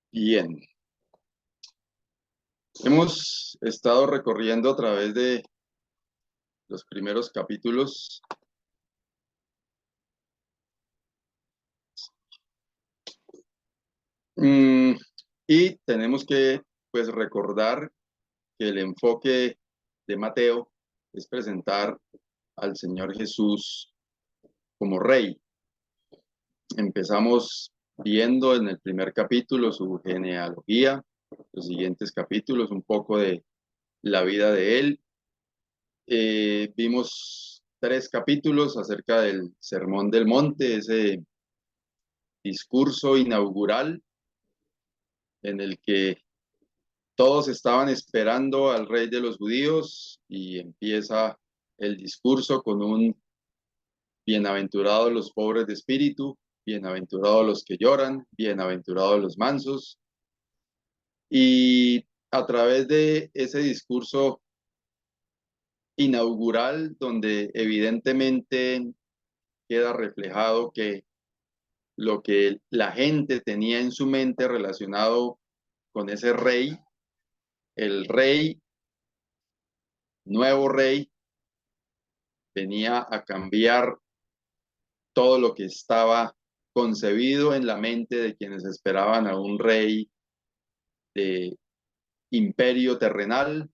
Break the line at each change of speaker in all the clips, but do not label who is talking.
Bien, hemos estado recorriendo a través de los primeros capítulos mm, y tenemos que recordar que el enfoque de Mateo es presentar al Señor Jesús como Rey. Empezamos viendo en el primer capítulo su genealogía, los siguientes capítulos un poco de la vida de él. Vimos 3 capítulos acerca del Sermón del Monte, ese discurso inaugural en el que todos estaban esperando al rey de los judíos y empieza el discurso con un bienaventurados los pobres de espíritu, bienaventurados los que lloran, bienaventurados los mansos. Y a través de ese discurso inaugural, donde evidentemente queda reflejado que lo que la gente tenía en su mente relacionado con ese rey, el rey, nuevo rey, venía a cambiar todo lo que estaba concebido en la mente de quienes esperaban a un rey de imperio terrenal,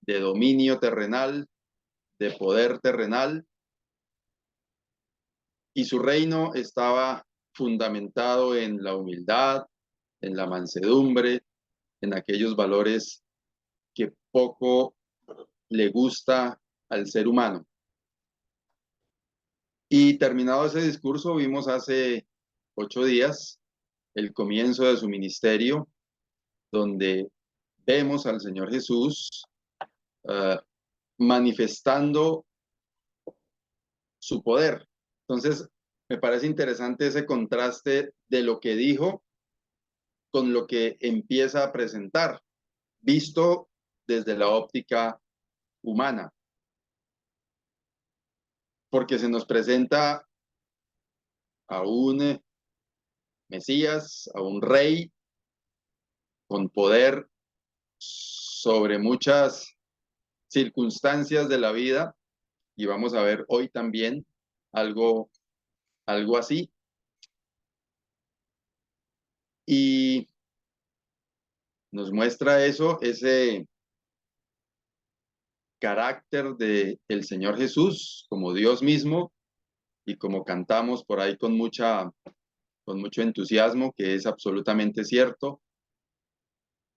de dominio terrenal, de poder terrenal, y su reino estaba fundamentado en la humildad, en la mansedumbre, en aquellos valores que poco le gusta al ser humano. Y terminado ese discurso, vimos hace 8 días el comienzo de su ministerio, donde vemos al Señor Jesús uh, manifestando su poder. Entonces, me parece interesante ese contraste de lo que dijo con lo que empieza a presentar, visto desde la óptica humana, porque se nos presenta a un Mesías, a un rey con poder sobre muchas circunstancias de la vida, y vamos a ver hoy también algo, algo así. Y nos muestra eso, ese carácter de el Señor Jesús como Dios mismo, y como cantamos por ahí con mucho entusiasmo, que es absolutamente cierto,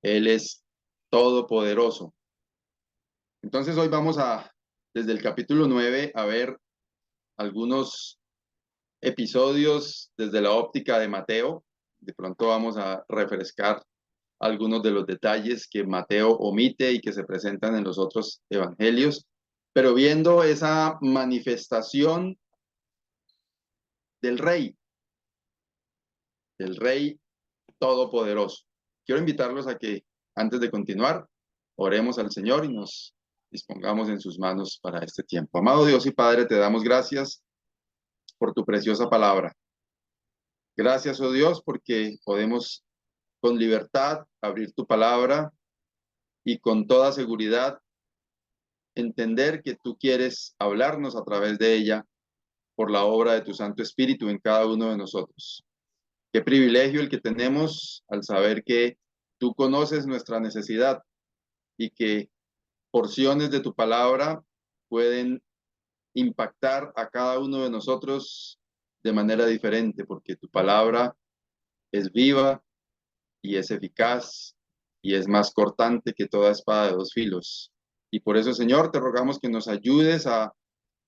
Él es todopoderoso. Entonces hoy vamos desde el capítulo 9, a ver algunos episodios desde la óptica de Mateo. De pronto vamos a refrescar algunos de los detalles que Mateo omite y que se presentan en los otros evangelios, pero viendo esa manifestación del rey todopoderoso. Quiero invitarlos a que antes de continuar, oremos al Señor y nos dispongamos en sus manos para este tiempo. Amado Dios y Padre, te damos gracias por tu preciosa palabra. Gracias, oh Dios, porque podemos con libertad abrir tu palabra y con toda seguridad entender que tú quieres hablarnos a través de ella por la obra de tu Santo Espíritu en cada uno de nosotros. Qué privilegio el que tenemos al saber que tú conoces nuestra necesidad y que porciones de tu palabra pueden impactar a cada uno de nosotros de manera diferente, porque tu palabra es viva y es eficaz y es más cortante que toda espada de 2 filos. Y por eso, Señor, te rogamos que nos ayudes a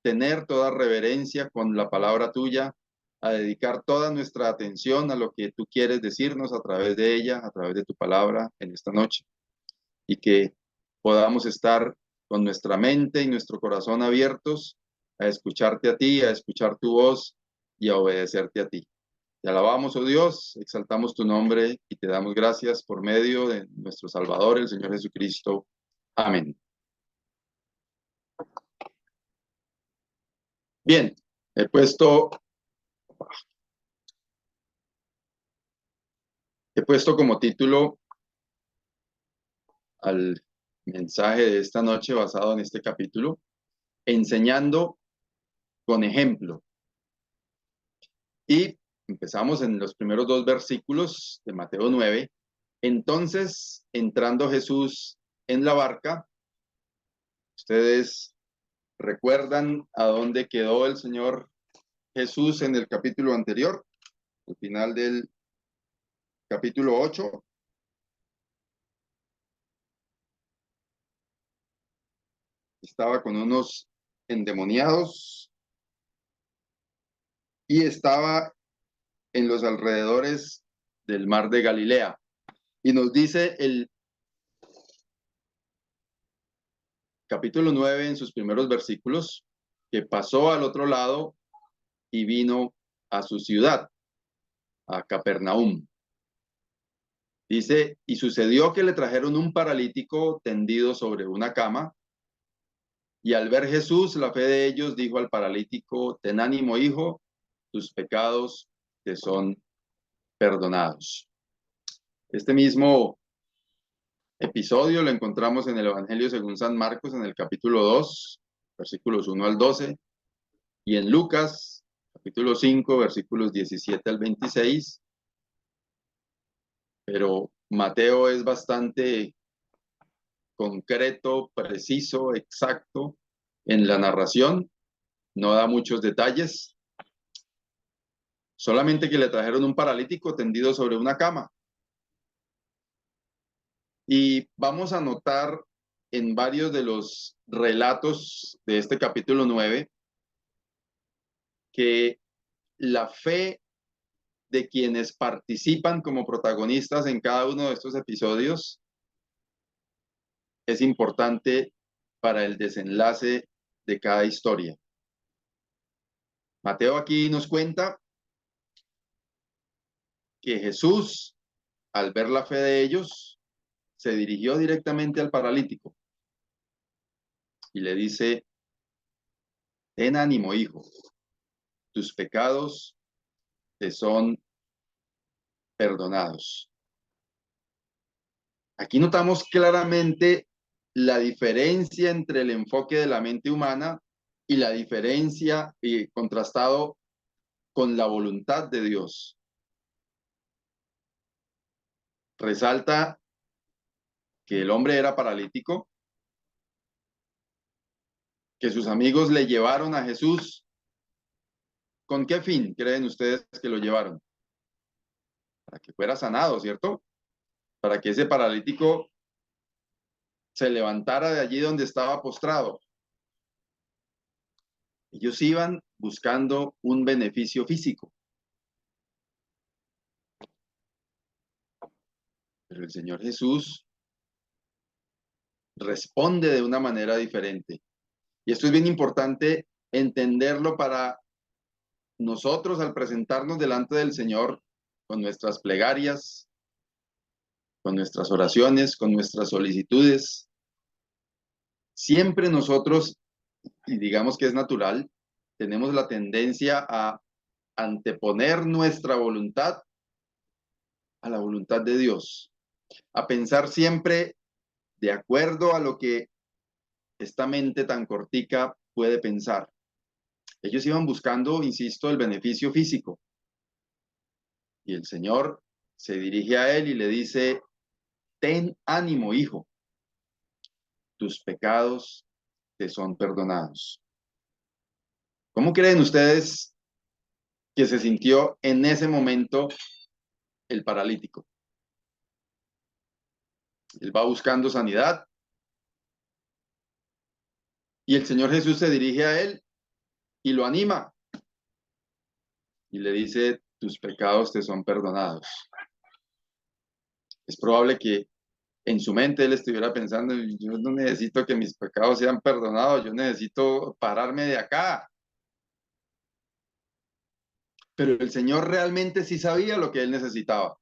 tener toda reverencia con la palabra tuya, a dedicar toda nuestra atención a lo que tú quieres decirnos a través de ella, a través de tu palabra en esta noche, y que podamos estar con nuestra mente y nuestro corazón abiertos a escucharte a ti, a escuchar tu voz y a obedecerte a ti. Te alabamos, oh Dios, exaltamos tu nombre y te damos gracias por medio de nuestro Salvador, el Señor Jesucristo. Amén. Bien, he puesto He puesto como título al mensaje de esta noche basado en este capítulo, enseñando con ejemplo. Y empezamos en los primeros dos versículos de Mateo 9. Entonces, entrando Jesús en la barca, ustedes recuerdan a dónde quedó el Señor Jesús en el capítulo anterior, al final del capítulo 8. Estaba con unos endemoniados y estaba en los alrededores del mar de Galilea. Y nos dice el capítulo 9 en sus primeros versículos que pasó al otro lado y vino a su ciudad, a Capernaum. Dice, y sucedió que le trajeron un paralítico tendido sobre una cama, y al ver Jesús la fe de ellos, dijo al paralítico, ten ánimo, hijo, tus pecados te son perdonados. Este mismo episodio lo encontramos en el Evangelio según San Marcos, en el capítulo 2, versículos 1 al 12, y en Lucas, capítulo 5, versículos 17 al 26, pero Mateo es bastante concreto, preciso, exacto en la narración, no da muchos detalles, solamente que le trajeron un paralítico tendido sobre una cama. Y vamos a notar en varios de los relatos de este capítulo 9 que la fe de quienes participan como protagonistas en cada uno de estos episodios es importante para el desenlace de cada historia. Mateo aquí nos cuenta que Jesús, al ver la fe de ellos, se dirigió directamente al paralítico y le dice, ten ánimo, hijo, tus pecados te son perdonados. Aquí notamos claramente la diferencia entre el enfoque de la mente humana y la diferencia contrastado con la voluntad de Dios. Resalta que el hombre era paralítico, que sus amigos le llevaron a Jesús. ¿Con qué fin creen ustedes que lo llevaron? Para que fuera sanado, ¿cierto? Para que ese paralítico se levantara de allí donde estaba postrado. Ellos iban buscando un beneficio físico. Pero el Señor Jesús responde de una manera diferente. Y esto es bien importante entenderlo para nosotros al presentarnos delante del Señor con nuestras plegarias, con nuestras oraciones, con nuestras solicitudes. Siempre nosotros, y digamos que es natural, tenemos la tendencia a anteponer nuestra voluntad a la voluntad de Dios, a pensar siempre de acuerdo a lo que esta mente tan cortica puede pensar. Ellos iban buscando, insisto, el beneficio físico. Y el Señor se dirige a él y le dice, ten ánimo, hijo, tus pecados te son perdonados. ¿Cómo creen ustedes que se sintió en ese momento el paralítico? Él va buscando sanidad y el Señor Jesús se dirige a él y lo anima y le dice, tus pecados te son perdonados. Es probable que en su mente él estuviera pensando, yo no necesito que mis pecados sean perdonados, yo necesito pararme de acá. Pero el Señor realmente sí sabía lo que él necesitaba.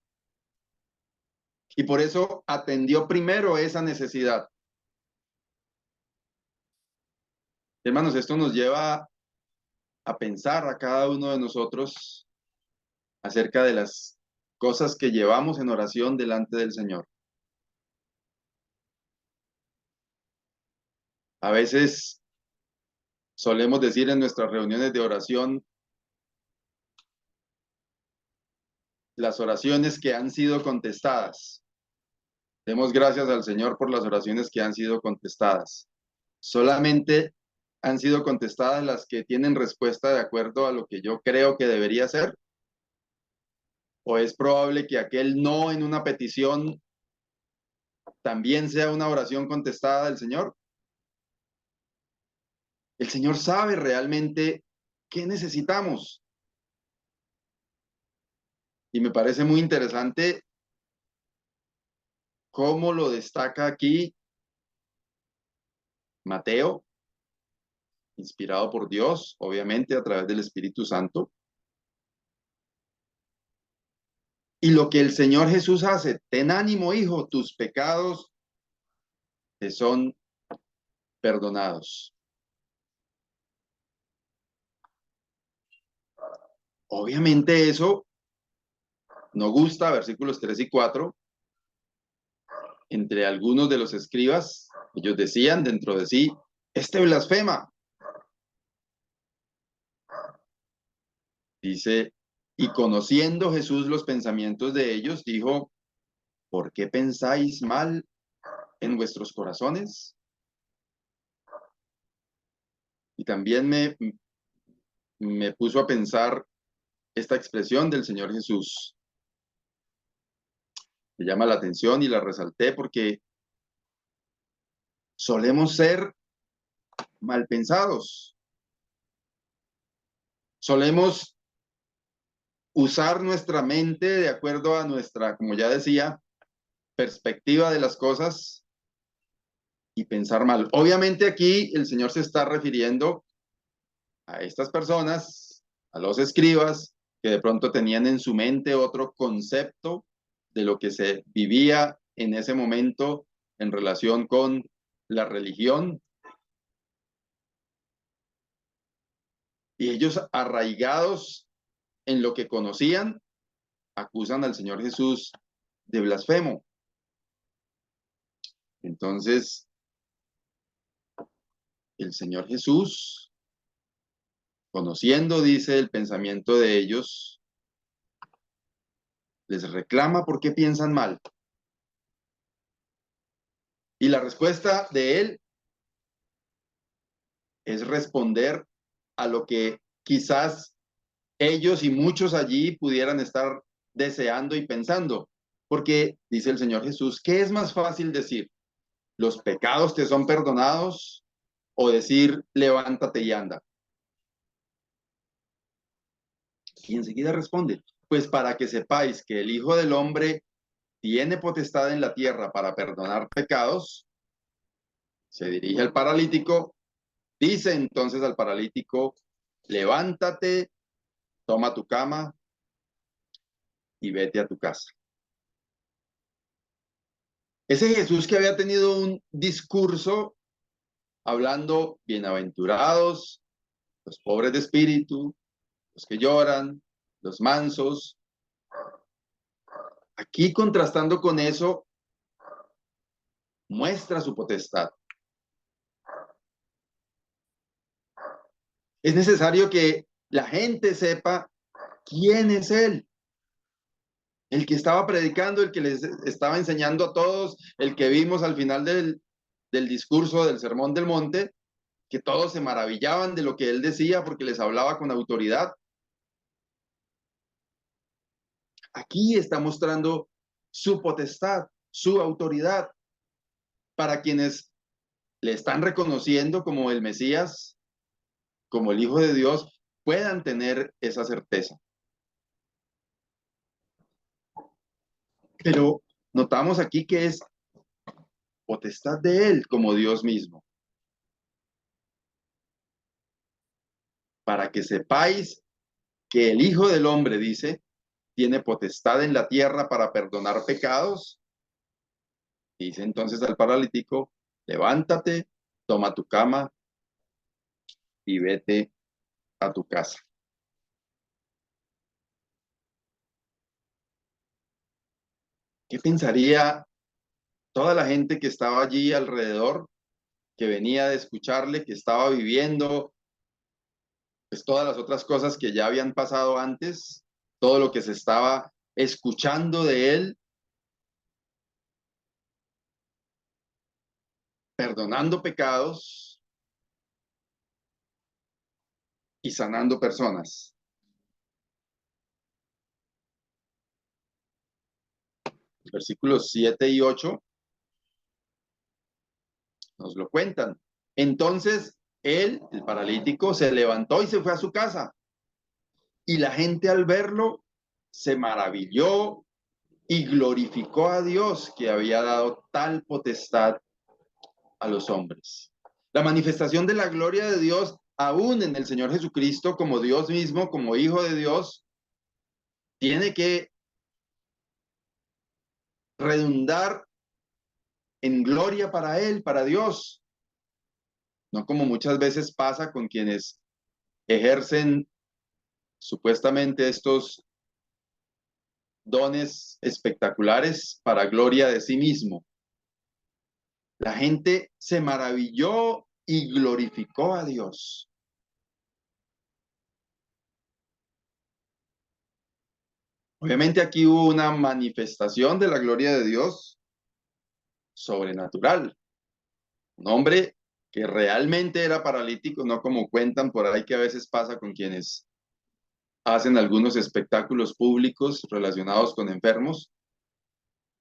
Y por eso atendió primero esa necesidad. Hermanos, esto nos lleva a pensar a cada uno de nosotros acerca de las cosas que llevamos en oración delante del Señor. A veces solemos decir en nuestras reuniones de oración las oraciones que han sido contestadas. Demos gracias al Señor por las oraciones que han sido contestadas. Solamente han sido contestadas las que tienen respuesta de acuerdo a lo que yo creo que debería ser. ¿O es probable que aquel no en una petición también sea una oración contestada del Señor? El Señor sabe realmente qué necesitamos. Y me parece muy interesante cómo lo destaca aquí Mateo, inspirado por Dios, obviamente a través del Espíritu Santo. Y lo que el Señor Jesús hace: ten ánimo, hijo, tus pecados te son perdonados. Obviamente eso no gusta, versículos 3 y 4, entre algunos de los escribas. Ellos decían dentro de sí: este blasfema. Dice, y conociendo Jesús los pensamientos de ellos, dijo: ¿por qué pensáis mal en vuestros corazones? Y también me puso a pensar esta expresión del Señor Jesús. Me llama la atención y la resalté porque solemos ser mal pensados. Solemos usar nuestra mente de acuerdo a nuestra, como ya decía, perspectiva de las cosas y pensar mal. Obviamente aquí el Señor se está refiriendo a estas personas, a los escribas, que de pronto tenían en su mente otro concepto de lo que se vivía en ese momento en relación con la religión. Y ellos, arraigados en lo que conocían, acusan al Señor Jesús de blasfemo. Entonces, el Señor Jesús, conociendo, dice, el pensamiento de ellos, les reclama por qué piensan mal. Y la respuesta de él es responder a lo que quizás ellos y muchos allí pudieran estar deseando y pensando. Porque dice el Señor Jesús, ¿qué es más fácil decir? ¿Los pecados te son perdonados? ¿O decir, levántate y anda? Y enseguida responde, pues para que sepáis que el Hijo del Hombre tiene potestad en la tierra para perdonar pecados. Se dirige al paralítico, dice entonces al paralítico: levántate, toma tu cama y vete a tu casa. Ese Jesús que había tenido un discurso hablando: bienaventurados los pobres de espíritu, los que lloran, los mansos. Aquí, contrastando con eso, muestra su potestad. Es necesario que la gente sepa quién es Él. El que estaba predicando, el que les estaba enseñando a todos, el que vimos al final del discurso del Sermón del Monte, que todos se maravillaban de lo que él decía porque les hablaba con autoridad. Aquí está mostrando su potestad, su autoridad, para quienes le están reconociendo como el Mesías, como el Hijo de Dios, puedan tener esa certeza. Pero notamos aquí que es potestad de Él como Dios mismo. Para que sepáis que el Hijo del Hombre, dice, tiene potestad en la tierra para perdonar pecados. Dice entonces al paralítico: levántate, toma tu cama y vete a tu casa. ¿Qué pensaría toda la gente que estaba allí alrededor, que venía de escucharle, que estaba viviendo, pues todas las otras cosas que ya habían pasado antes, todo lo que se estaba escuchando de él, perdonando pecados y sanando personas? Versículos 7 y 8 nos lo cuentan. Entonces él, el paralítico, se levantó y se fue a su casa. Y la gente al verlo se maravilló y glorificó a Dios que había dado tal potestad a los hombres. La manifestación de la gloria de Dios, aún en el Señor Jesucristo, como Dios mismo, como Hijo de Dios, tiene que redundar en gloria para Él, para Dios, no como muchas veces pasa con quienes ejercen supuestamente estos dones espectaculares para gloria de sí mismo. La gente se maravilló y glorificó a Dios. Obviamente aquí hubo una manifestación de la gloria de Dios sobrenatural. Un hombre que realmente era paralítico, no como cuentan por ahí que a veces pasa con quienes hacen algunos espectáculos públicos relacionados con enfermos.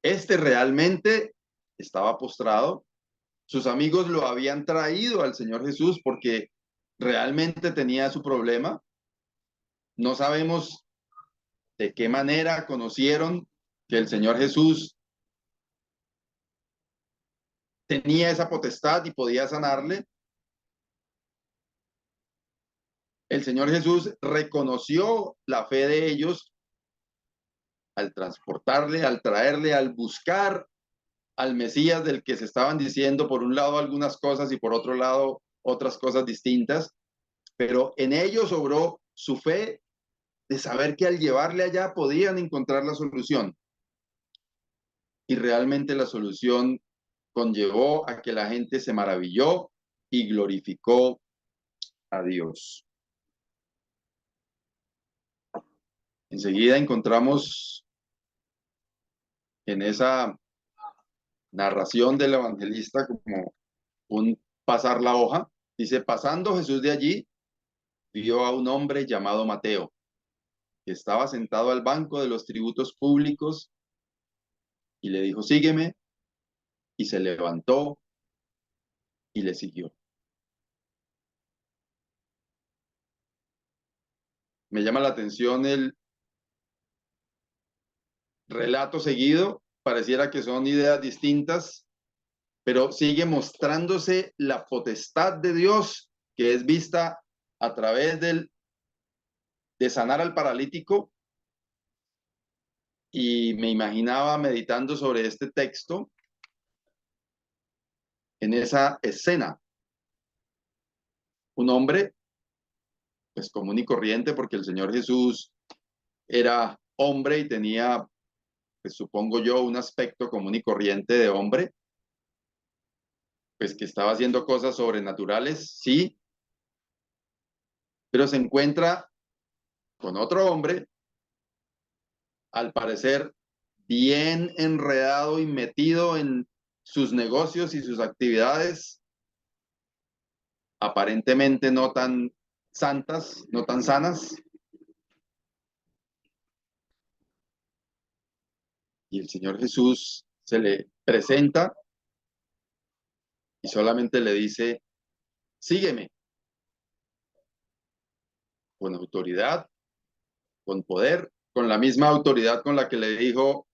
Este realmente estaba postrado. Sus amigos lo habían traído al Señor Jesús porque realmente tenía su problema. No sabemos de qué manera conocieron que el Señor Jesús tenía esa potestad y podía sanarle. El Señor Jesús reconoció la fe de ellos al transportarle, al traerle, al buscar al Mesías del que se estaban diciendo por un lado algunas cosas y por otro lado otras cosas distintas, pero en ellos obró su fe de saber que al llevarle allá podían encontrar la solución. Y realmente la solución conllevó a que la gente se maravilló y glorificó a Dios. Enseguida encontramos en esa narración del evangelista como un pasar la hoja. Dice, pasando Jesús de allí, vio a un hombre llamado Mateo, que estaba sentado al banco de los tributos públicos y le dijo, sígueme, y se levantó y le siguió. Me llama la atención el relato seguido, pareciera que son ideas distintas, pero sigue mostrándose la potestad de Dios que es vista a través de sanar al paralítico. Y me imaginaba meditando sobre este texto en esa escena. Un hombre, pues común y corriente, porque el Señor Jesús era hombre y tenía, pues supongo yo, un aspecto común y corriente de hombre, pues que estaba haciendo cosas sobrenaturales, sí, pero se encuentra con otro hombre, al parecer bien enredado y metido en sus negocios y sus actividades, aparentemente no tan santas, no tan sanas. Y el Señor Jesús se le presenta y solamente le dice, sígueme, con autoridad, con poder, con la misma autoridad con la que le dijo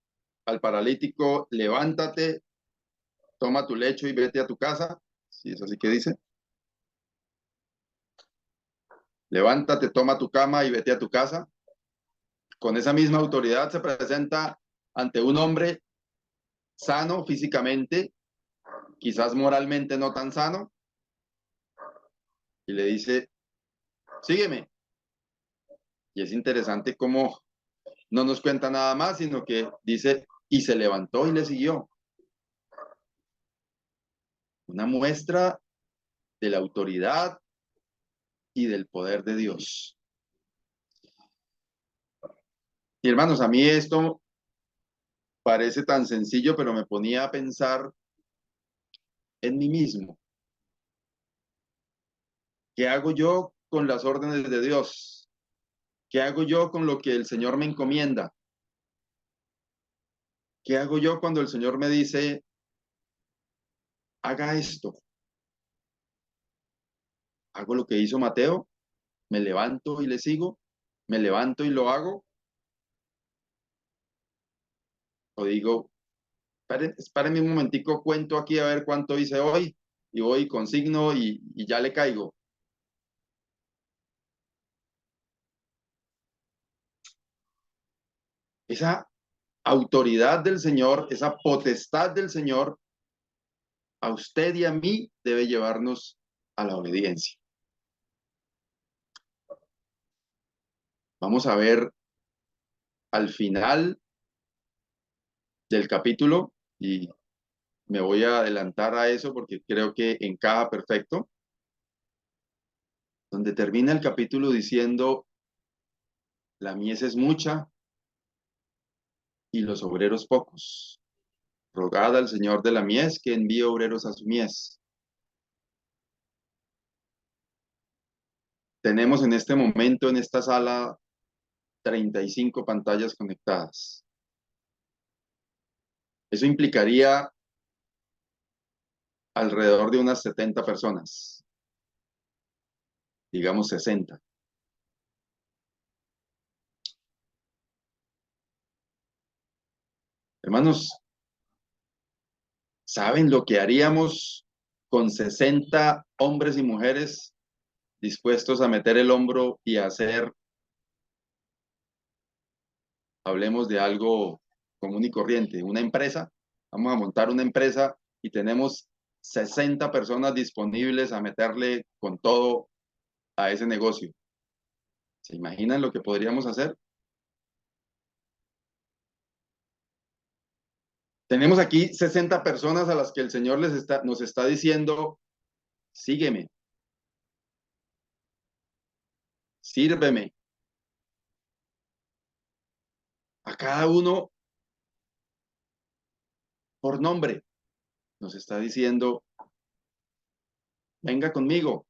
al paralítico, levántate, toma tu lecho y vete a tu casa. Si es así que dice, levántate, toma tu cama y vete a tu casa. Con esa misma autoridad se presenta ante un hombre sano físicamente, quizás moralmente no tan sano, y le dice, sígueme. Y es interesante cómo no nos cuenta nada más, sino que dice, y se levantó y le siguió. Una muestra de la autoridad y del poder de Dios. Y hermanos, a mí esto parece tan sencillo, pero me ponía a pensar en mí mismo. ¿Qué hago yo con las órdenes de Dios? ¿Qué hago yo con lo que el Señor me encomienda? ¿Qué hago yo cuando el Señor me dice, haga esto? ¿Hago lo que hizo Mateo? ¿Me levanto y le sigo? ¿Me levanto y lo hago? ¿O digo, espérenme un momentico, cuento aquí a ver cuánto hice hoy y voy, consigno y ya le caigo? Esa autoridad del Señor, esa potestad del Señor, a usted y a mí debe llevarnos a la obediencia. Vamos a ver al final del capítulo y me voy a adelantar a eso porque creo que encaja perfecto, donde termina el capítulo diciendo, la mies es mucha y los obreros pocos. Rogad al Señor de la mies que envíe obreros a su mies. Tenemos en este momento en esta sala 35 pantallas conectadas. Eso implicaría alrededor de unas 70 personas, digamos 60. Hermanos, ¿saben lo que haríamos con 60 hombres y mujeres dispuestos a meter el hombro y a hacer, hablemos de algo común y corriente, una empresa? Vamos a montar una empresa y tenemos 60 personas disponibles a meterle con todo a ese negocio. ¿Se imaginan lo que podríamos hacer? Tenemos aquí 60 personas a las que el Señor nos está diciendo, sígueme, sírveme. A cada uno por nombre nos está diciendo, venga conmigo.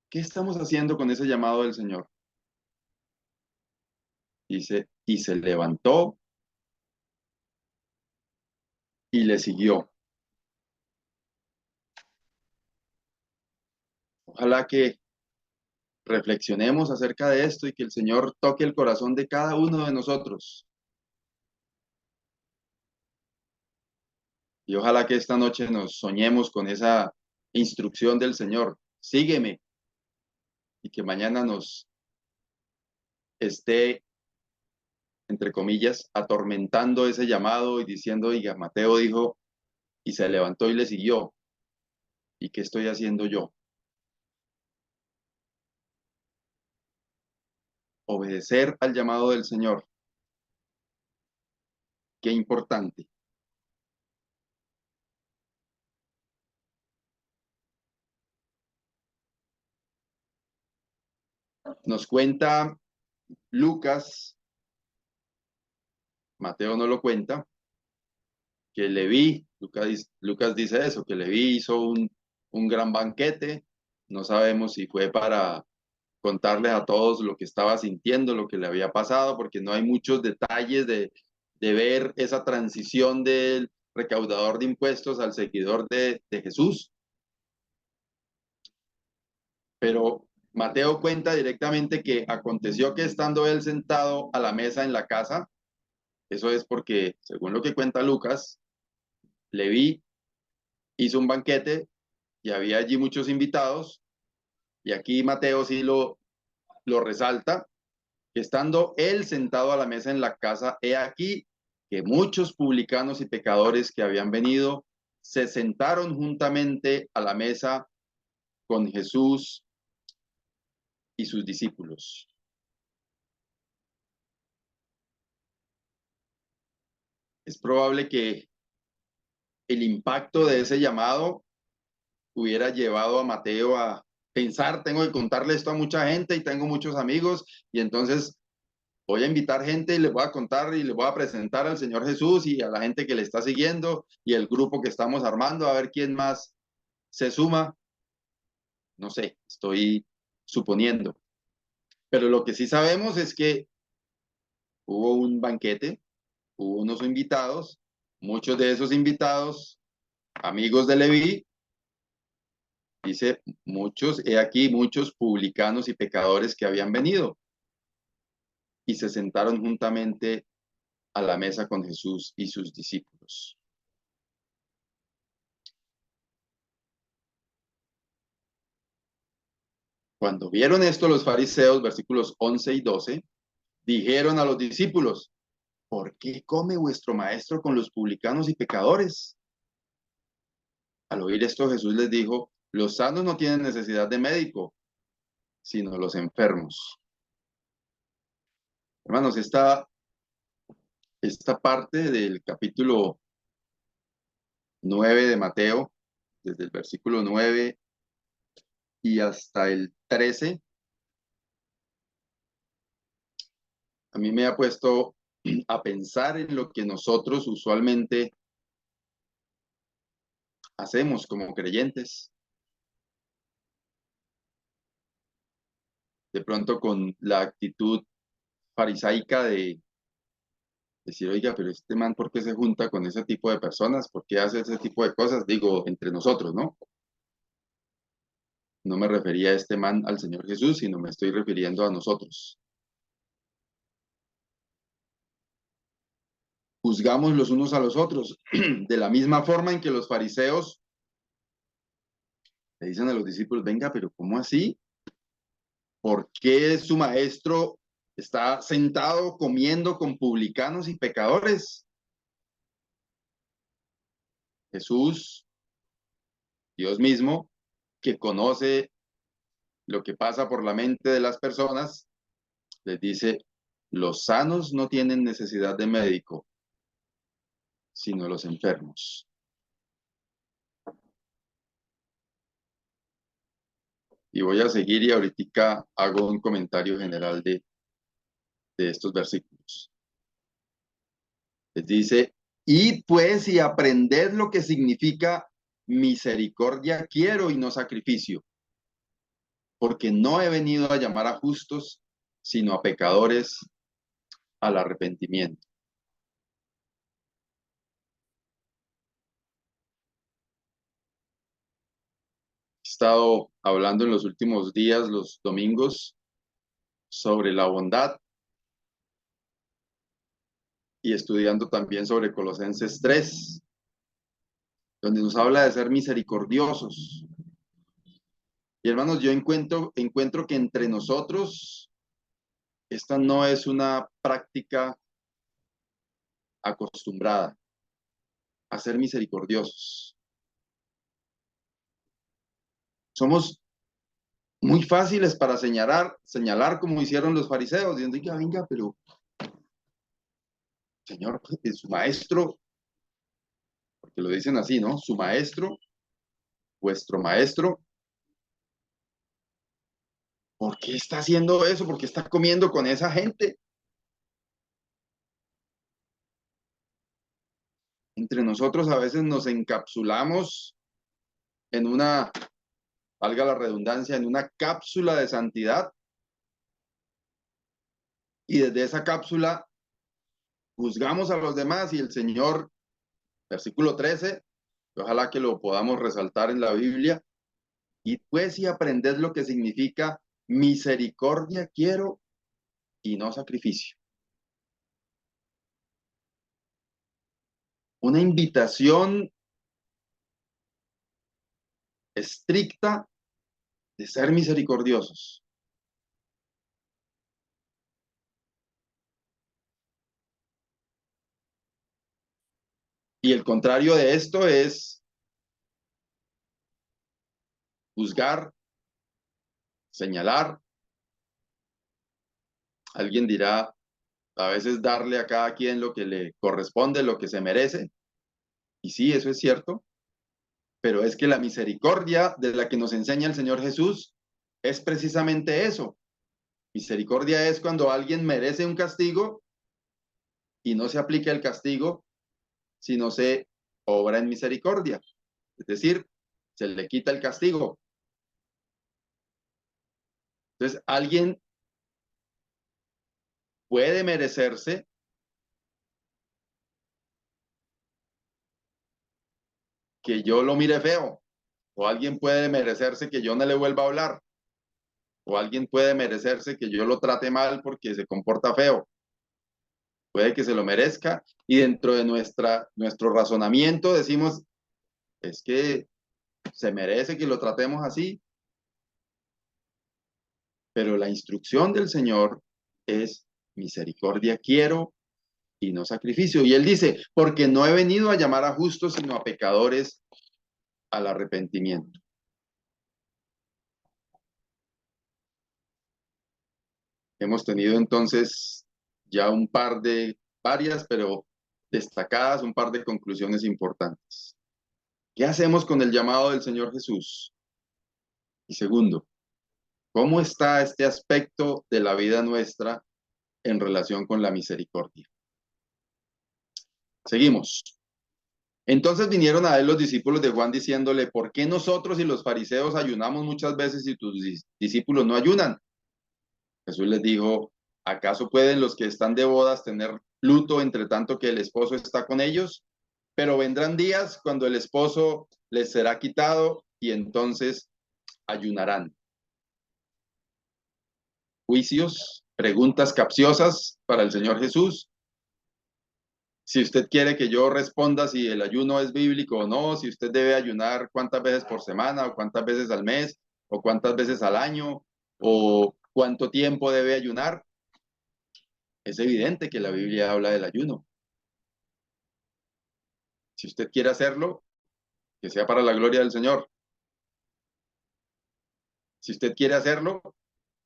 ¿Qué estamos haciendo con ese llamado del Señor? Dice, y se levantó y le siguió. Ojalá que reflexionemos acerca de esto y que el Señor toque el corazón de cada uno de nosotros. Y ojalá que esta noche nos soñemos con esa instrucción del Señor. Sígueme. Y que mañana nos esté, entre comillas, atormentando ese llamado y diciendo, oiga, Mateo dijo, y se levantó y le siguió. ¿Y qué estoy haciendo yo? Obedecer al llamado del Señor. Qué importante. Nos cuenta Lucas, Mateo no lo cuenta, que Leví, Lucas dice eso, que Leví hizo un gran banquete. No sabemos si fue para contarles a todos lo que estaba sintiendo, lo que le había pasado, porque no hay muchos detalles de ver esa transición del recaudador de impuestos al seguidor de Jesús. Pero Mateo cuenta directamente que aconteció que estando él sentado a la mesa en la casa, eso es porque, según lo que cuenta Lucas, Leví hizo un banquete y había allí muchos invitados, y aquí Mateo sí lo resalta, que estando él sentado a la mesa en la casa, he aquí que muchos publicanos y pecadores que habían venido se sentaron juntamente a la mesa con Jesús y sus discípulos. Es probable que el impacto de ese llamado hubiera llevado a Mateo a pensar, tengo que contarle esto a mucha gente y tengo muchos amigos, y entonces voy a invitar gente y les voy a contar y les voy a presentar al Señor Jesús y a la gente que le está siguiendo y el grupo que estamos armando, a ver quién más se suma. No sé, estoy suponiendo. Pero lo que sí sabemos es que hubo un banquete, hubo unos invitados, muchos de esos invitados, amigos de Leví, dice muchos, he aquí muchos publicanos y pecadores que habían venido y se sentaron juntamente a la mesa con Jesús y sus discípulos. Cuando vieron esto los fariseos, versículos 11 y 12, dijeron a los discípulos, ¿por qué come vuestro maestro con los publicanos y pecadores? Al oír esto Jesús les dijo, los sanos no tienen necesidad de médico, sino los enfermos. Hermanos, esta parte del capítulo 9 de Mateo, desde el versículo 9 y hasta el 13, a mí me ha puesto a pensar en lo que nosotros usualmente hacemos como creyentes. De pronto con la actitud farisaica de decir, oiga, pero este man, ¿por qué se junta con ese tipo de personas? ¿Por qué hace ese tipo de cosas? Digo, entre nosotros, ¿no? No me refería a este man al Señor Jesús, sino me estoy refiriendo a nosotros. Juzgamos los unos a los otros, de la misma forma en que los fariseos le dicen a los discípulos, venga, pero ¿cómo así? ¿Por qué su maestro está sentado comiendo con publicanos y pecadores? Jesús, Dios mismo, que conoce lo que pasa por la mente de las personas, les dice, los sanos no tienen necesidad de médico, sino los enfermos. Y voy a seguir y ahorita hago un comentario general de estos versículos. Les dice, y pues y aprended lo que significa misericordia quiero y no sacrificio, porque no he venido a llamar a justos, sino a pecadores al arrepentimiento. He estado hablando en los últimos días, los domingos, sobre la bondad y estudiando también sobre Colosenses 3, donde nos habla de ser misericordiosos. Y hermanos, yo encuentro que entre nosotros esta no es una práctica acostumbrada a ser misericordiosos. Somos muy fáciles para señalar como hicieron los fariseos, diciendo, venga, venga, pero Señor, su maestro, porque lo dicen así, ¿no? Su maestro, vuestro maestro, ¿por qué está haciendo eso? ¿Por qué está comiendo con esa gente? Entre nosotros a veces nos encapsulamos en una, valga la redundancia, en una cápsula de santidad y desde esa cápsula juzgamos a los demás y el Señor, versículo 13, ojalá que lo podamos resaltar en la Biblia, y pues si aprended lo que significa misericordia quiero y no sacrificio. Una invitación estricta de ser misericordiosos. Y el contrario de esto es juzgar, señalar. Alguien dirá, a veces darle a cada quien lo que le corresponde, lo que se merece. Y sí, eso es cierto, pero es que la misericordia de la que nos enseña el Señor Jesús es precisamente eso. Misericordia es cuando alguien merece un castigo y no se aplica el castigo, sino se obra en misericordia. Es decir, se le quita el castigo. Entonces, alguien puede merecerse que yo lo mire feo, o alguien puede merecerse que yo no le vuelva a hablar, o alguien puede merecerse que yo lo trate mal porque se comporta feo. Puede que se lo merezca y dentro de nuestro razonamiento decimos, es que se merece que lo tratemos así, pero la instrucción del Señor es misericordia quiero y no sacrificio. Y él dice, porque no he venido a llamar a justos, sino a pecadores al arrepentimiento. Hemos tenido entonces ya varias, pero destacadas, un par de conclusiones importantes. ¿Qué hacemos con el llamado del Señor Jesús? Y segundo, ¿cómo está este aspecto de la vida nuestra en relación con la misericordia? Seguimos. Entonces vinieron a él los discípulos de Juan diciéndole, ¿por qué nosotros y los fariseos ayunamos muchas veces y tus discípulos no ayunan? Jesús les dijo, ¿acaso pueden los que están de bodas tener luto entre tanto que el esposo está con ellos? Pero vendrán días cuando el esposo les será quitado y entonces ayunarán. Juicios, preguntas capciosas para el Señor Jesús. Si usted quiere que yo responda si el ayuno es bíblico o no, si usted debe ayunar cuántas veces por semana o cuántas veces al mes o cuántas veces al año o cuánto tiempo debe ayunar, es evidente que la Biblia habla del ayuno. Si usted quiere hacerlo, que sea para la gloria del Señor. Si usted quiere hacerlo,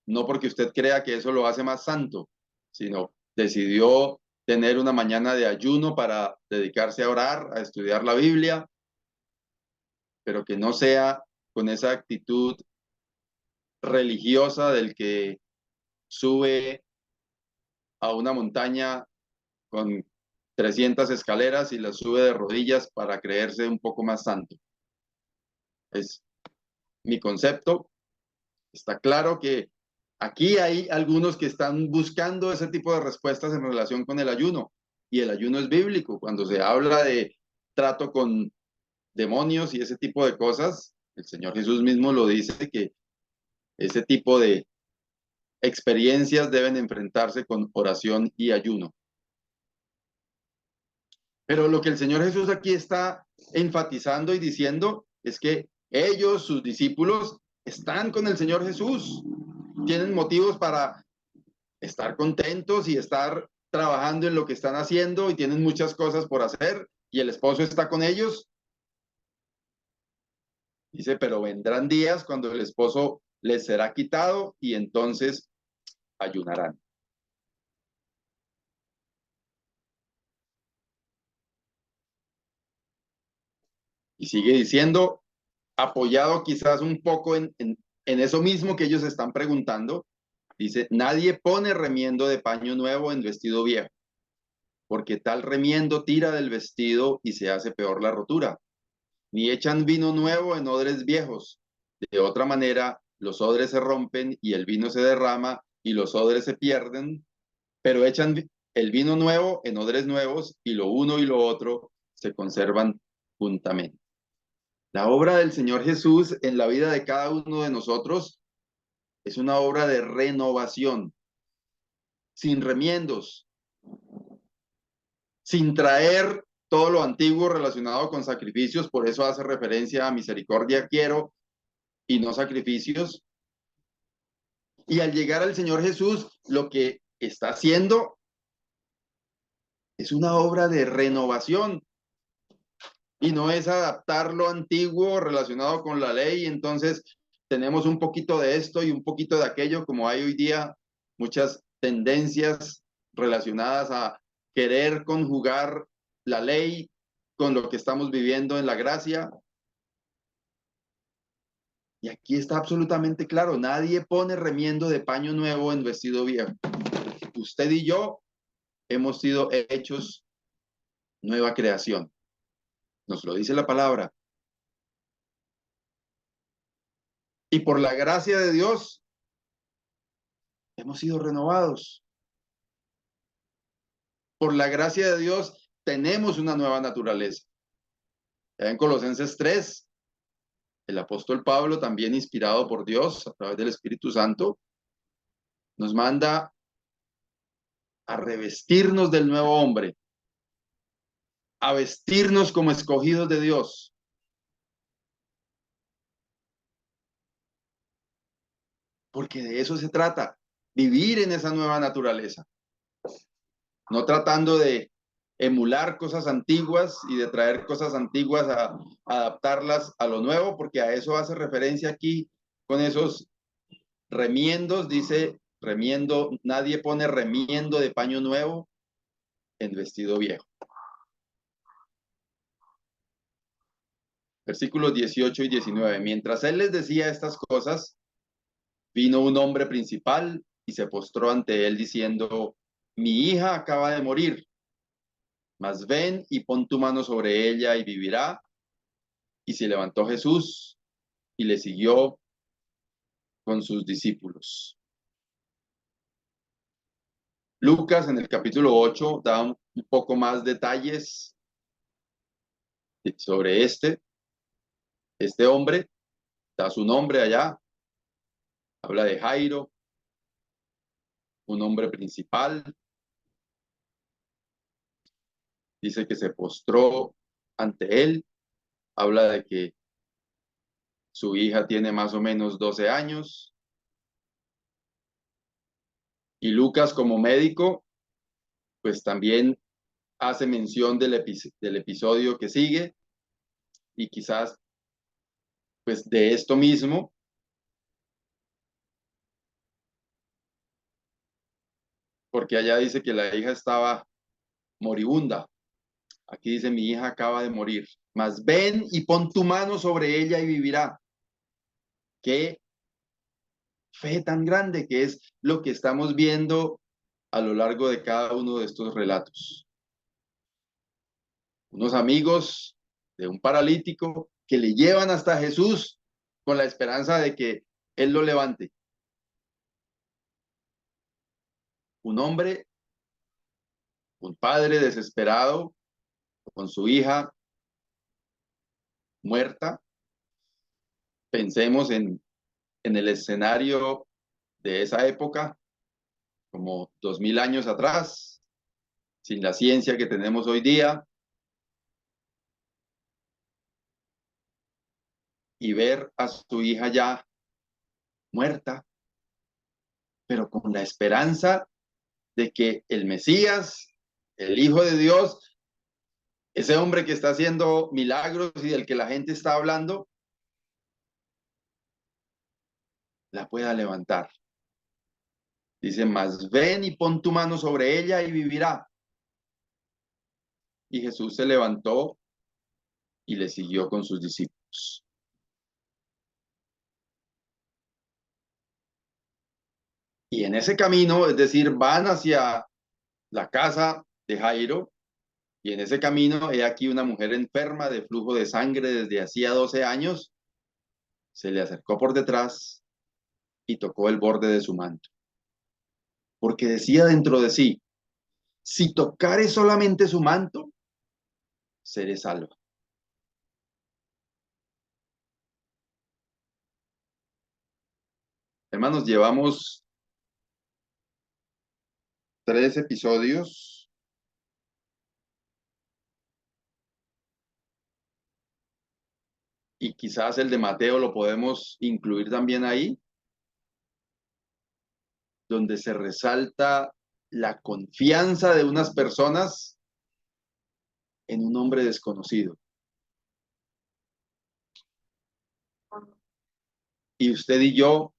no porque usted crea que eso lo hace más santo, sino decidió tener una mañana de ayuno para dedicarse a orar, a estudiar la Biblia, pero que no sea con esa actitud religiosa del que sube a una montaña con 300 escaleras y las sube de rodillas para creerse un poco más santo. Es mi concepto. Está claro que aquí hay algunos que están buscando ese tipo de respuestas en relación con el ayuno. Y el ayuno es bíblico. Cuando se habla de trato con demonios y ese tipo de cosas, el Señor Jesús mismo lo dice que ese tipo de experiencias deben enfrentarse con oración y ayuno. Pero lo que el Señor Jesús aquí está enfatizando y diciendo es que ellos, sus discípulos, están con el Señor Jesús. Tienen motivos para estar contentos y estar trabajando en lo que están haciendo y tienen muchas cosas por hacer y el esposo está con ellos. Dice, pero vendrán días cuando el esposo les será quitado y entonces ayunarán. Y sigue diciendo, apoyado quizás un poco en eso mismo que ellos están preguntando, dice, nadie pone remiendo de paño nuevo en vestido viejo, porque tal remiendo tira del vestido y se hace peor la rotura. Ni echan vino nuevo en odres viejos. De otra manera, los odres se rompen y el vino se derrama y los odres se pierden, pero echan el vino nuevo en odres nuevos y lo uno y lo otro se conservan juntamente. La obra del Señor Jesús en la vida de cada uno de nosotros es una obra de renovación, sin remiendos, sin traer todo lo antiguo relacionado con sacrificios, por eso hace referencia a misericordia quiero y no sacrificios. Y al llegar al Señor Jesús, lo que está haciendo es una obra de renovación y no es adaptar lo antiguo relacionado con la ley. Entonces tenemos un poquito de esto y un poquito de aquello, como hay hoy día muchas tendencias relacionadas a querer conjugar la ley con lo que estamos viviendo en la gracia. Y aquí está absolutamente claro, nadie pone remiendo de paño nuevo en vestido viejo. Usted y yo hemos sido hechos nueva creación. Nos lo dice la palabra. Y por la gracia de Dios hemos sido renovados. Por la gracia de Dios tenemos una nueva naturaleza. En Colosenses 3, el apóstol Pablo, también inspirado por Dios a través del Espíritu Santo, nos manda a revestirnos del nuevo hombre, a vestirnos como escogidos de Dios. Porque de eso se trata, vivir en esa nueva naturaleza, no tratando de emular cosas antiguas y de traer cosas antiguas a adaptarlas a lo nuevo, porque a eso hace referencia aquí con esos remiendos, dice remiendo, nadie pone remiendo de paño nuevo en vestido viejo. Versículos 18 y 19. Mientras él les decía estas cosas, vino un hombre principal y se postró ante él diciendo, mi hija acaba de morir, mas ven y pon tu mano sobre ella y vivirá. Y se levantó Jesús y le siguió con sus discípulos. Lucas en el capítulo 8 da un poco más detalles sobre este hombre, da su nombre allá, habla de Jairo, un hombre principal, dice que se postró ante él, habla de que su hija tiene más o menos 12 años, y Lucas como médico, pues también hace mención del episodio que sigue, y quizás pues de esto mismo, porque allá dice que la hija estaba moribunda. Aquí dice, mi hija acaba de morir. Mas ven y pon tu mano sobre ella y vivirá. Qué fe tan grande que es lo que estamos viendo a lo largo de cada uno de estos relatos. Unos amigos de un paralítico que le llevan hasta Jesús con la esperanza de que él lo levante. Un hombre, un padre desesperado con su hija muerta. Pensemos en el escenario de esa época, como 2000 años atrás, sin la ciencia que tenemos hoy día, y ver a su hija ya muerta, pero con la esperanza de que el Mesías, el Hijo de Dios, ese hombre que está haciendo milagros y del que la gente está hablando, la pueda levantar. Dice, mas ven y pon tu mano sobre ella y vivirá. Y Jesús se levantó y le siguió con sus discípulos. Y en ese camino, es decir, van hacia la casa de Jairo, y en ese camino, he aquí una mujer enferma de flujo de sangre desde hacía 12 años, se le acercó por detrás y tocó el borde de su manto, porque decía dentro de sí, si tocare solamente su manto, seré salva. Hermanos, llevamos 3 episodios y quizás el de Mateo lo podemos incluir también ahí, donde se resalta la confianza de unas personas en un hombre desconocido. Y usted y yo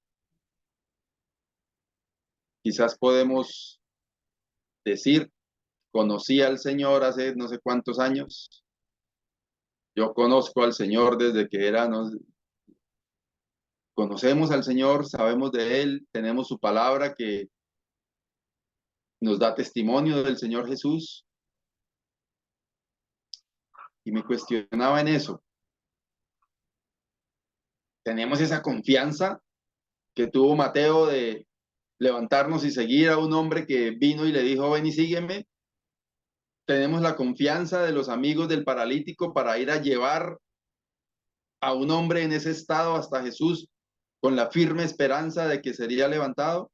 quizás podemos decir, conocí al Señor hace no sé cuántos años. Yo conozco al Señor desde que era, no, conocemos al Señor, sabemos de Él, tenemos su palabra que nos da testimonio del Señor Jesús. Y me cuestionaba en eso. ¿Tenemos esa confianza que tuvo Mateo de levantarnos y seguir a un hombre que vino y le dijo, ven y sígueme? ¿Tenemos la confianza de los amigos del paralítico para ir a llevar a un hombre en ese estado hasta Jesús con la firme esperanza de que sería levantado?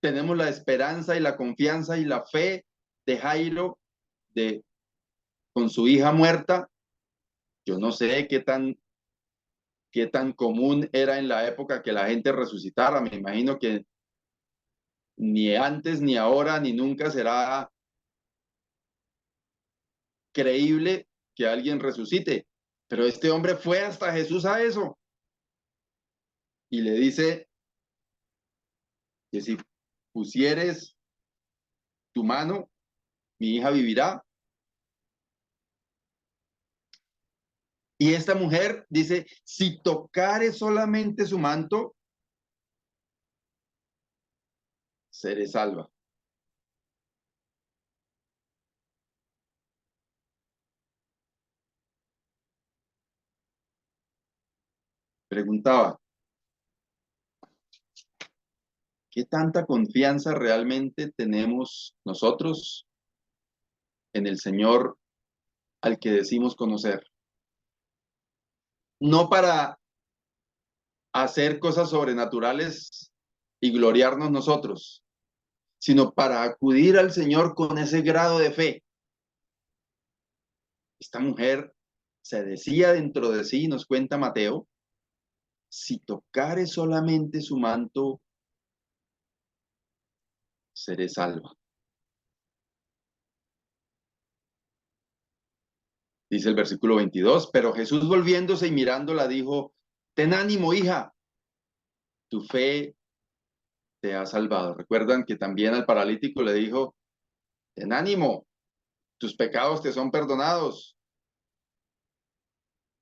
¿Tenemos la esperanza y la confianza y la fe de Jairo de con su hija muerta? Yo no sé qué tan común era en la época que la gente resucitara. Me imagino que ni antes, ni ahora, ni nunca será creíble que alguien resucite. Pero este hombre fue hasta Jesús a eso y le dice que si pusieres tu mano, mi hija vivirá. Y esta mujer dice, si tocare solamente su manto, seré salva. Preguntaba, ¿qué tanta confianza realmente tenemos nosotros en el Señor al que decimos conocer? No para hacer cosas sobrenaturales y gloriarnos nosotros, sino para acudir al Señor con ese grado de fe. Esta mujer se decía dentro de sí, nos cuenta Mateo, si tocare solamente su manto, seré salva. Dice el versículo 22, pero Jesús volviéndose y mirándola dijo, ten ánimo, hija, tu fe te ha salvado. Recuerdan que también al paralítico le dijo, ten ánimo, tus pecados te son perdonados.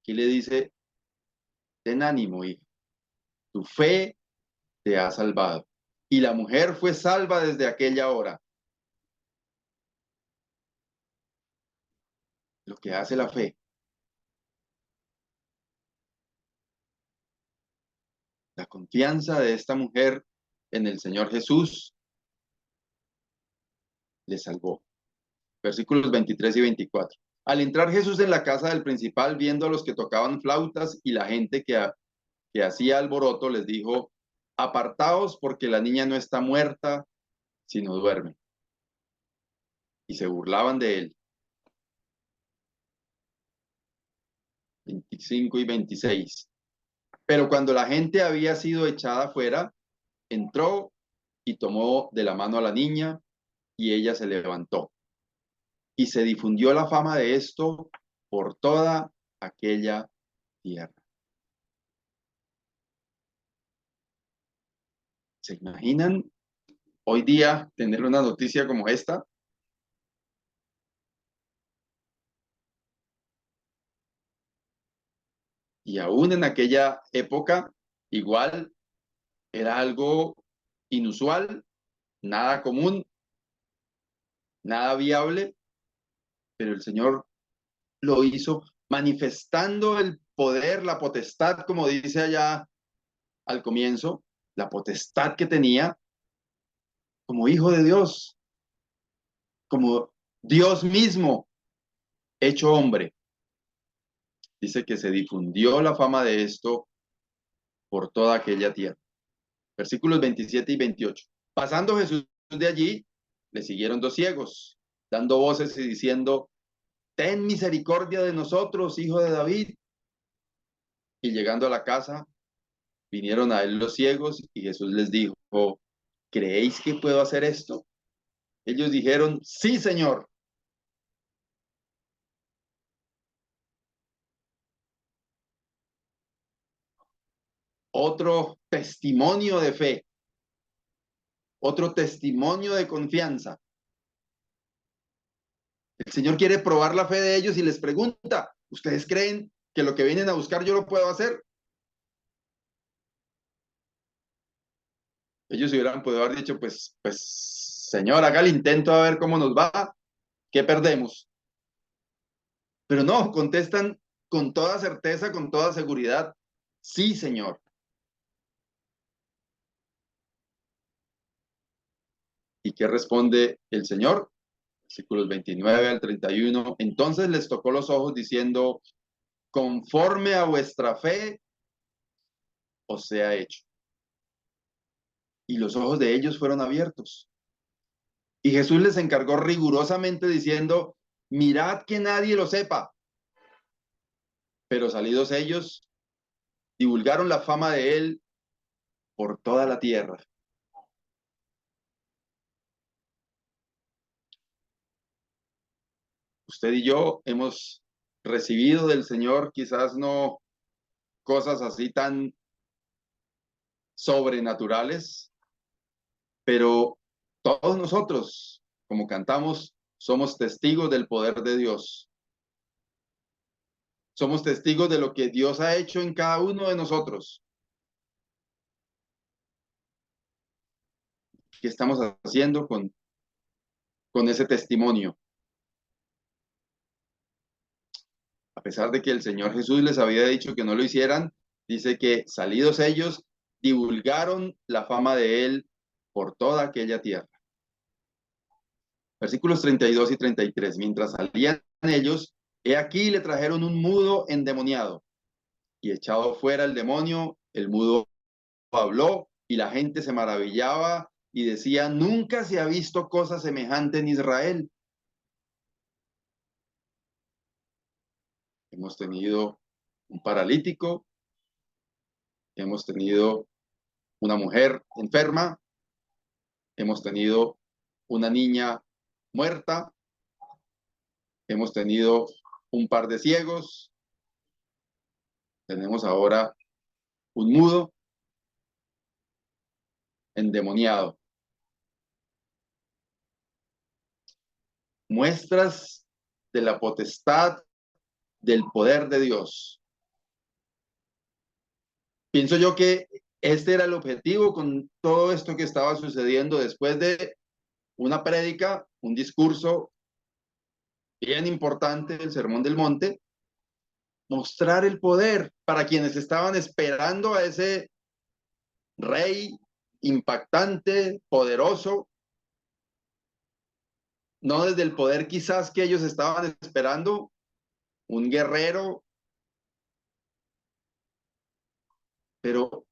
Aquí le dice, ten ánimo, hija, tu fe te ha salvado. Y la mujer fue salva desde aquella hora. Lo que hace la fe, la confianza de esta mujer en el Señor Jesús le salvó. Versículos 23 y 24. Al entrar Jesús en la casa del principal, viendo a los que tocaban flautas y la gente que hacía alboroto, les dijo, apartaos porque la niña no está muerta, sino duerme. Y se burlaban de él. 25 y 26. Pero cuando la gente había sido echada afuera, entró y tomó de la mano a la niña y ella se levantó. Y se difundió la fama de esto por toda aquella tierra. ¿Se imaginan hoy día tener una noticia como esta? Y aún en aquella época, igual era algo inusual, nada común, nada viable, pero el Señor lo hizo manifestando el poder, la potestad, como dice allá al comienzo, la potestad que tenía como hijo de Dios, como Dios mismo hecho hombre. Dice que se difundió la fama de esto por toda aquella tierra. Versículos 27 y 28. Pasando Jesús de allí, le siguieron dos ciegos, dando voces y diciendo, ten misericordia de nosotros, hijo de David. Y llegando a la casa, vinieron a él los ciegos y Jesús les dijo, ¿creéis que puedo hacer esto? Ellos dijeron, sí, Señor. Otro testimonio de fe, otro testimonio de confianza. El Señor quiere probar la fe de ellos y les pregunta, ¿ustedes creen que lo que vienen a buscar yo lo puedo hacer? Ellos hubieran podido haber dicho, pues, Señor, haga el intento a ver cómo nos va, ¿qué perdemos? Pero no, contestan con toda certeza, con toda seguridad, sí, Señor. ¿Y qué responde el Señor? Versículos 29 al 31. Entonces les tocó los ojos diciendo, conforme a vuestra fe os sea hecho. Y los ojos de ellos fueron abiertos. Y Jesús les encargó rigurosamente diciendo, mirad que nadie lo sepa. Pero salidos ellos, divulgaron la fama de él por toda la tierra. Usted y yo hemos recibido del Señor quizás no cosas así tan sobrenaturales, pero todos nosotros, como cantamos, somos testigos del poder de Dios. Somos testigos de lo que Dios ha hecho en cada uno de nosotros. ¿Qué estamos haciendo con ese testimonio? A pesar de que el Señor Jesús les había dicho que no lo hicieran, dice que salidos ellos, divulgaron la fama de él por toda aquella tierra. Versículos 32 y 33. Mientras salían ellos, he aquí le trajeron un mudo endemoniado, y echado fuera el demonio, el mudo habló, y la gente se maravillaba y decía, nunca se ha visto cosa semejante en Israel. Hemos tenido un paralítico, hemos tenido una mujer enferma, hemos tenido una niña muerta, hemos tenido un par de ciegos, tenemos ahora un mudo endemoniado. Muestras de la potestad del poder de Dios. Pienso yo que este era el objetivo con todo esto que estaba sucediendo después de una prédica, un discurso bien importante, el Sermón del Monte, mostrar el poder para quienes estaban esperando a ese rey impactante, poderoso, no desde el poder quizás que ellos estaban esperando, un guerrero, pero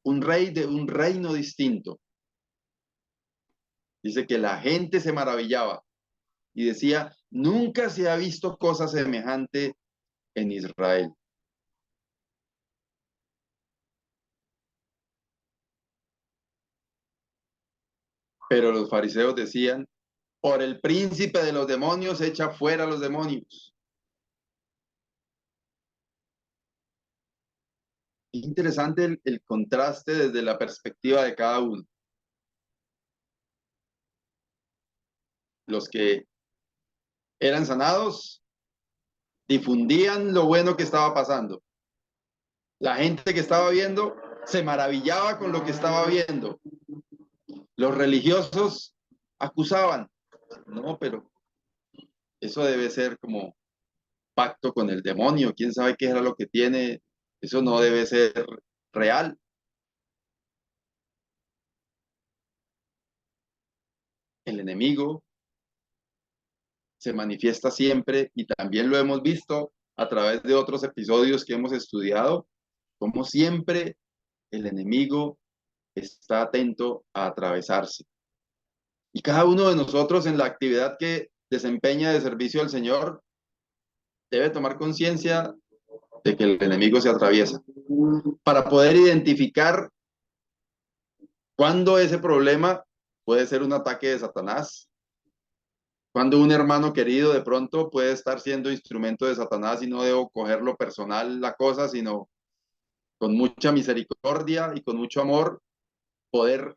un rey de un reino distinto. Dice que la gente se maravillaba y decía, nunca se ha visto cosa semejante en Israel. Pero los fariseos decían, por el príncipe de los demonios echa fuera a los demonios. Interesante el contraste desde la perspectiva de cada uno. Los que eran sanados difundían lo bueno que estaba pasando. La gente que estaba viendo se maravillaba con lo que estaba viendo. Los religiosos acusaban, no, pero eso debe ser como pacto con el demonio, quién sabe qué era lo que tiene, eso no debe ser real. El enemigo se manifiesta siempre y también lo hemos visto a través de otros episodios que hemos estudiado, como siempre el enemigo está atento a atravesarse. Y cada uno de nosotros en la actividad que desempeña de servicio al Señor debe tomar conciencia de que el enemigo se atraviesa para poder identificar cuándo ese problema puede ser un ataque de Satanás, cuando un hermano querido de pronto puede estar siendo instrumento de Satanás y no debo cogerlo personal la cosa, sino con mucha misericordia y con mucho amor poder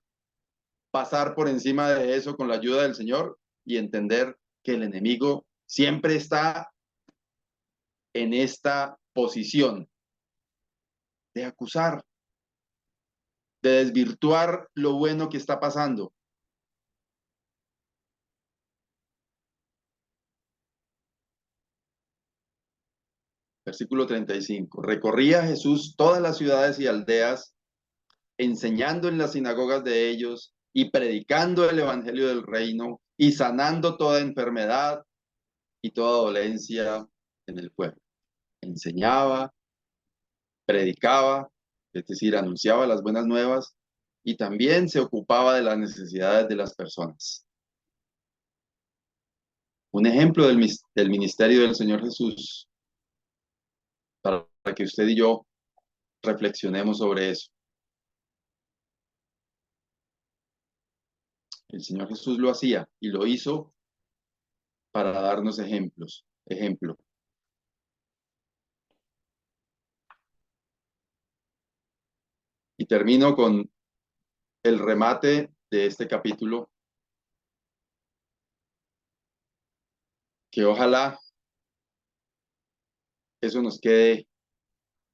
pasar por encima de eso con la ayuda del Señor y entender que el enemigo siempre está en esta posición de acusar, de desvirtuar lo bueno que está pasando. Versículo 35. Recorría Jesús todas las ciudades y aldeas, enseñando en las sinagogas de ellos y predicando el evangelio del reino y sanando toda enfermedad y toda dolencia en el pueblo. Enseñaba, predicaba, es decir, anunciaba las buenas nuevas y también se ocupaba de las necesidades de las personas. Un ejemplo del ministerio del Señor Jesús para que usted y yo reflexionemos sobre eso. El Señor Jesús lo hacía y lo hizo para darnos ejemplos. Ejemplo. Y termino con el remate de este capítulo, que ojalá eso nos quede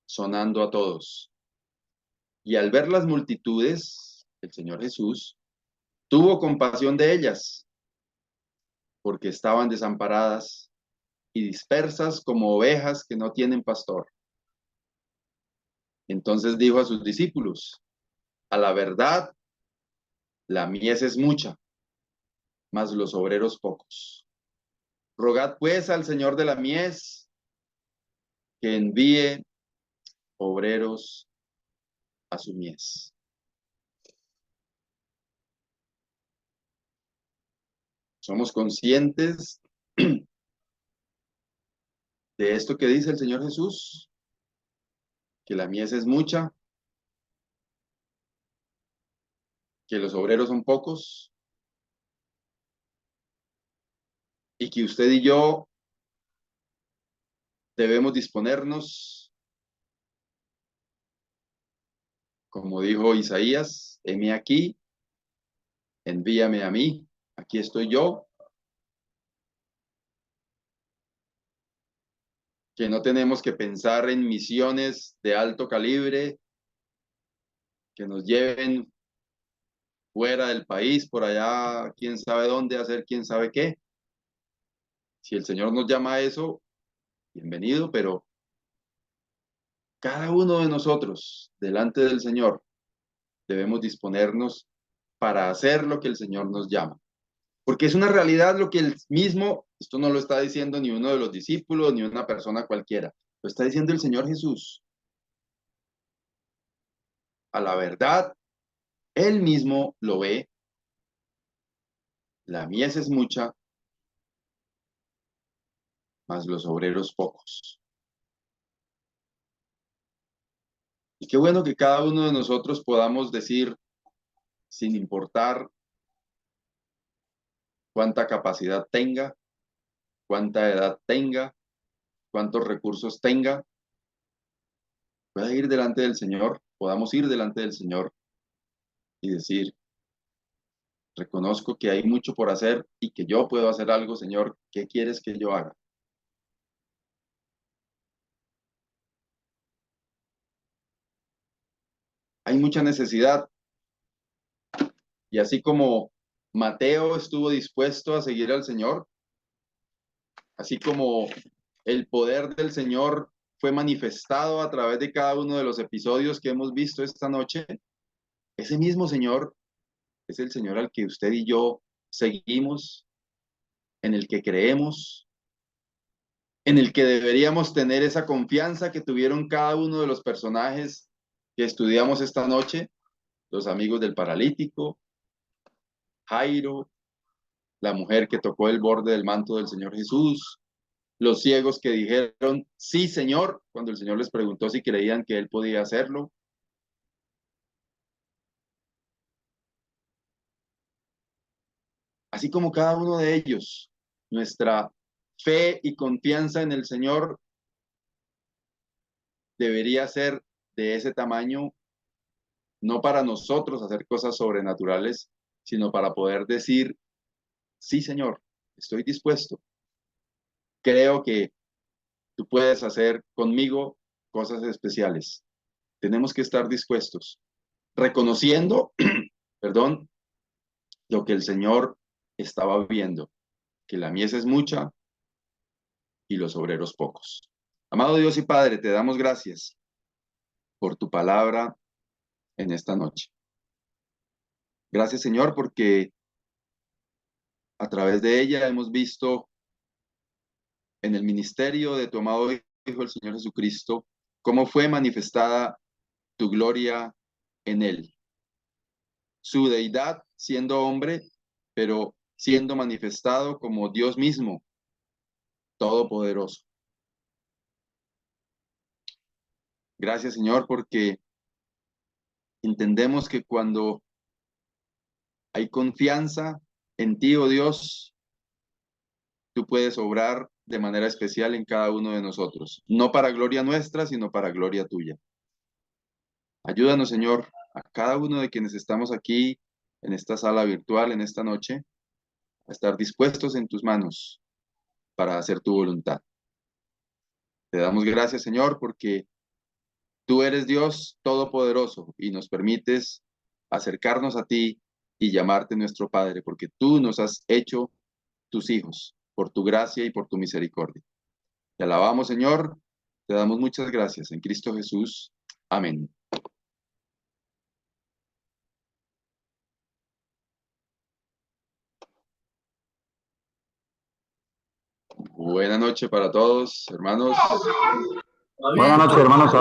sonando a todos. Y al ver las multitudes, el Señor Jesús tuvo compasión de ellas, porque estaban desamparadas y dispersas como ovejas que no tienen pastor. Entonces dijo a sus discípulos: a la verdad, la mies es mucha, mas los obreros pocos. Rogad pues al Señor de la mies que envíe obreros a su mies. Somos conscientes de esto que dice el Señor Jesús, que la mies es mucha, que los obreros son pocos y que usted y yo debemos disponernos, como dijo Isaías: heme aquí, envíame a mí, aquí estoy yo, que no tenemos que pensar en misiones de alto calibre que nos lleven fuera del país, por allá, quién sabe dónde, hacer quién sabe qué. Si el Señor nos llama a eso, bienvenido, pero cada uno de nosotros, delante del Señor, debemos disponernos para hacer lo que el Señor nos llama. Porque es una realidad lo que él mismo, esto no lo está diciendo ni uno de los discípulos, ni una persona cualquiera, lo está diciendo el Señor Jesús. A la verdad, él mismo lo ve, la mies es mucha, mas los obreros pocos. Y qué bueno que cada uno de nosotros podamos decir, sin importar cuánta capacidad tenga, cuánta edad tenga, cuántos recursos tenga, pueda ir delante del Señor, podamos ir delante del Señor y decir: reconozco que hay mucho por hacer y que yo puedo hacer algo, Señor, ¿qué quieres que yo haga? Hay mucha necesidad y así como Mateo estuvo dispuesto a seguir al Señor, así como el poder del Señor fue manifestado a través de cada uno de los episodios que hemos visto esta noche, ese mismo Señor es el Señor al que usted y yo seguimos, en el que creemos, en el que deberíamos tener esa confianza que tuvieron cada uno de los personajes que estudiamos esta noche, los amigos del paralítico, Jairo, la mujer que tocó el borde del manto del Señor Jesús, los ciegos que dijeron: sí, Señor, cuando el Señor les preguntó si creían que Él podía hacerlo. Así como cada uno de ellos, nuestra fe y confianza en el Señor debería ser de ese tamaño, no para nosotros hacer cosas sobrenaturales, sino para poder decir: sí, Señor, estoy dispuesto. creo que tú puedes hacer conmigo cosas especiales. Tenemos que estar dispuestos, reconociendo, perdón, lo que el Señor estaba viendo, que la mies es mucha y los obreros pocos. Amado Dios y Padre, te damos gracias por tu palabra en esta noche. Gracias, Señor, porque a través de ella hemos visto en el ministerio de tu amado Hijo, el Señor Jesucristo, cómo fue manifestada tu gloria en él. Su deidad siendo hombre, pero siendo manifestado como Dios mismo, todopoderoso. Gracias, Señor, porque entendemos que cuando hay confianza en ti, oh Dios, tú puedes obrar de manera especial en cada uno de nosotros, no para gloria nuestra, sino para gloria tuya. Ayúdanos, Señor, a cada uno de quienes estamos aquí en esta sala virtual en esta noche, a estar dispuestos en tus manos para hacer tu voluntad. Te damos gracias, Señor, porque tú eres Dios todopoderoso y nos permites acercarnos a ti y llamarte nuestro Padre, porque tú nos has hecho tus hijos por tu gracia y por tu misericordia. Te alabamos, Señor, te damos muchas gracias en Cristo Jesús. Amén. Buenas noches para todos, hermanos.
Buenas noches, hermanos.